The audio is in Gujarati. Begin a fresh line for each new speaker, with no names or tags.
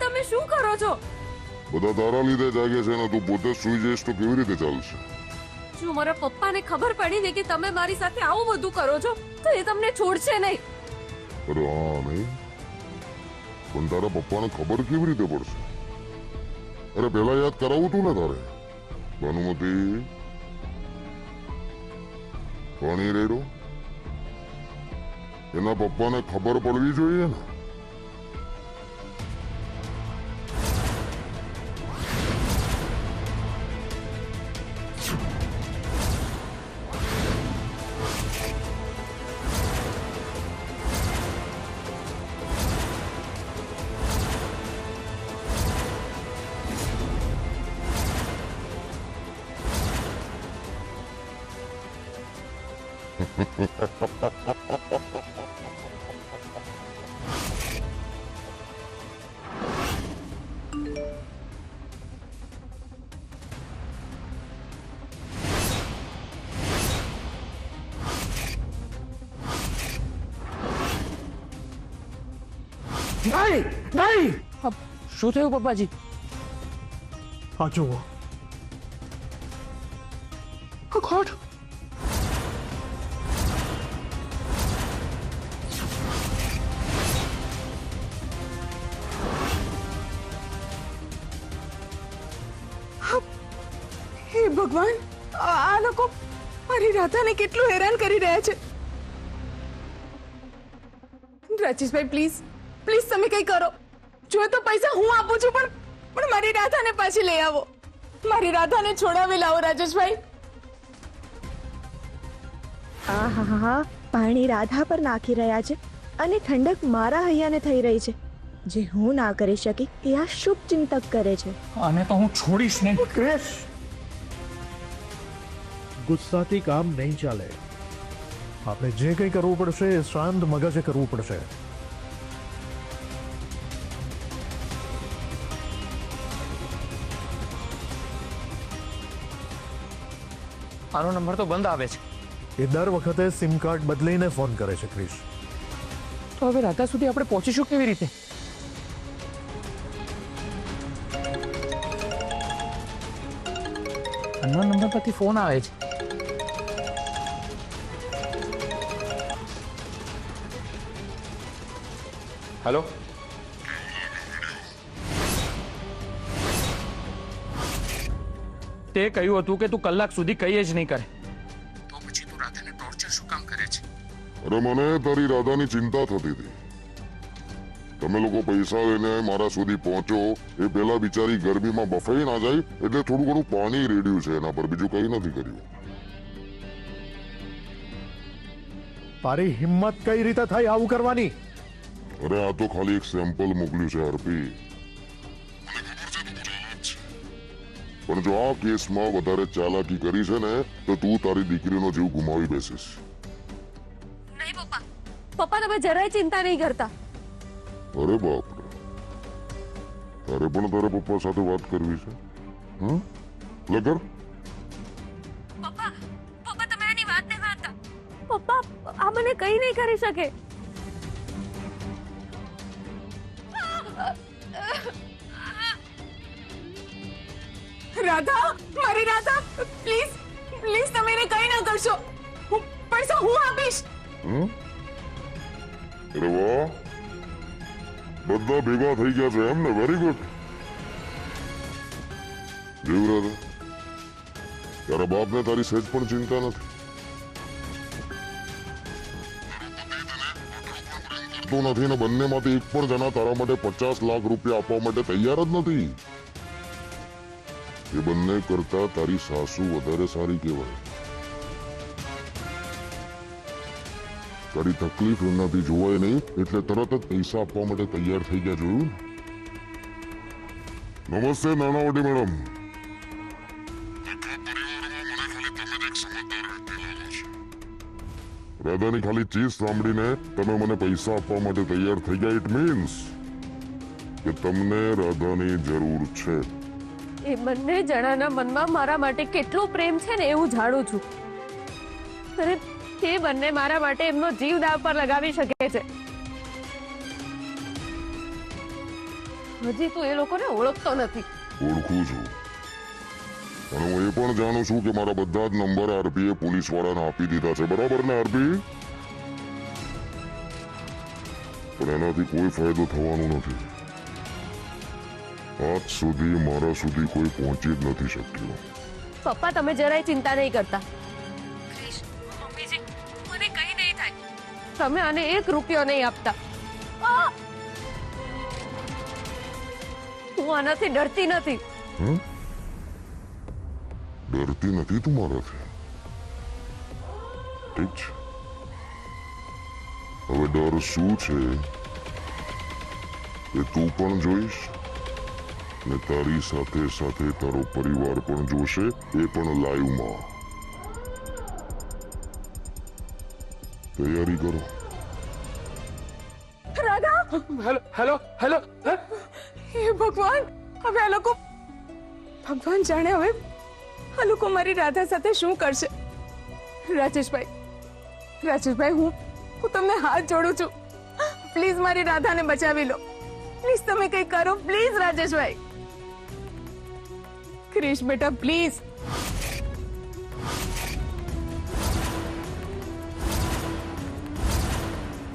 તમે શું કરો છો?
બધા તારા લીધે જાગે છે ને તું પોતે સુઈ જઈશ તો કેવી રીતે ચાલશે?
જો મારા પપ્પાને ખબર પડી ને કે તમે મારી સાથે આવું બધું કરો છો તો એ તમને છોડશે નહીં.
અરે હા નહીં, પણ તારા પપ્પાને ખબર કેવી રીતે પડશે? અરે પેલા યાદ કરાવું તું ને તારે. ભાનુમતી, પાણી રેડો. એના પપ્પાને ખબર પડવી જોઈએ ને.
નહીં નહીં,
શું થયું પપ્પાજી?
આ જુઓ, આ ખાટ.
હે ભગવાન, આ લોકો મારી રાધાને કેટલું હેરાન કરી રહ્યા છે. રાજેશભાઈ પ્લીઝ પ્લીઝ તમે કંઈ કરો. જો તો પૈસા હું આપું છું, પણ મારી રાધાને પાછી લઈ આવો. મારી રાધાને છોડાવી લાવો રાજેશભાઈ.
આહાહા, પાણી રાધા પર નાખી રહ્યા છે અને ઠંડક મારા હૈયાને થઈ રહી છે. જે હું ના કરી શકી એ આ શુભ ચિંતક કરે છે.
આને તો હું છોડીશ નહીં.
ક્રેશ, ગુસ્સાથી કામ નહીં ચાલે. આપણે જે કંઈ કરવું પડશે એ શાંત મગજે કરવું પડશે.
આનો નંબર તો બંધ આવે છે.
એ દર વખતે સિમ કાર્ડ બદલીને ફોન કરે છે ક્રિશ.
તો હવે રાધા સુધી આપણે પહોંચીશું કેવી રીતે? અનનોન નંબર પરથી ફોન આવે છે.
હેલો,
તે કહ્યું હતું કે તું કલાક સુધી કહીએ જ નહીં કરે, તો પછી તું રાધાને ટોર્ચર શું કામ કરે છે?
અરે મને તારી રાધાની ચિંતા થતી હતી. તમે લોકો પૈસા લઈને મારા સુધી પહોંચો એ પેલા બિચારી ગરમીમાં બફાઈ ના જાય એટલે થોડું ઘણું પાણી રેડ્યું છે એના પર, બીજું કઈ નથી કર્યું.
તારી હિંમત કઈ રીતે થઈ આવું કરવાની?
અરે આ તો ખાલી એક સેમ્પલ મોકલ્યું છે હરપી. પણ જો આ કેસમાં વધારે ચાલાકી કરી છે ને તો તું તારી દીકરીનો જીવ ગુમાવી બેસીશ.
નહીં પપ્પા, પપ્પા તમે જરાય ચિંતા નહીં કરતા.
અરે બાપરે, તારે પણ તારા પપ્પા સાથે વાત કરવી છે? હમ, લે કર.
પપ્પા, પપ્પા તમે આની વાત નહીં માનતા. પપ્પા આ મને કઈ નહીં કરી શકે.
રાધા, મારી રાધા, પ્લીઝ પ્લીઝ તમે એને કંઈ ના કરશો. પૈસા હું આપીશ.
હમ, અરે વાહ, બધા ભેગા થઈ ગયા છે એમ ને? Very good. જેવું રાધા, તારા બાપને તારી સહેજ પણ ચિંતા નથી. તો નથી ને બંનેમાંથી એક પણ જણા તારા માટે 50 લાખ રૂપિયા આપવા માટે તૈયાર જ નથી. એ બંને કરતા તારી સાસુ વધારે સારી કહેવાય. તારી તકલીફ એમનાથી જોવાય નહીં એટલે તરત જ પૈસા આપવા માટે તૈયાર થઈ ગયા, જોયું? નમસ્તે નાણાવટી મેડમ. રાધાની ખાલી ચીજ સાંભળીને તમે મને પૈસા આપવા માટે તૈયાર થઈ ગયા. ઇટ મીન્સ કે તમને રાધાની જરૂર છે.
એ બંને જણાના મનમાં મારા માટે કેટલો પ્રેમ છે ને એવું જાણું છું. અરે તે બંને મારા માટે એમનો જીવ દાવ પર લગાવી શકે છે. હજી તું એ લોકોને ઓળખતો નથી.
ઓળખું છું અને હું એ પણ જાણું છું કે મારા બધા જ નંબર આરપીએ પોલીસ વાળાને આપી દીધા છે, બરાબર ને આરપી? પણ એનાથી કોઈ ફાયદો થવાનો નથી. આજ સુધી મારા સુધી કોઈ પહોંચી જ નથી શક્યું.
પપ્પા તમે જરાય ચિંતા નહીં કરતા. ક્રિશ, મમ્મીજી, મને કંઈ નહીં થાય. તમે આને 1 રૂપિયો નહીં આપતા. આ! હું આનાથી ડરતી નથી.
હમ? ડરતી નથી તું મારાથી? ઠીક છે, હવે ડર શું છે એ તું પણ જોઈશ ને તારી સાથે સાથે તારો પરિવાર પણ જોશે, એ પણ લાઈવમાં. તૈયારી કરો.
રાધા,
હેલો હેલો હેલો
હે ભગવાન, હવે આ લોકો, ભગવાન જાણે હવે આ લોકો મારી રાધા સાથે શું કરશે. રાજેશભાઈ, હું તમને હાથ જોડું છું. પ્લીઝ મારી રાધાને બચાવી લો. પ્લીઝ તમે કંઈ કરો, પ્લીઝ રાજેશભાઈ. ક્રિશ બેટા, પ્લીઝ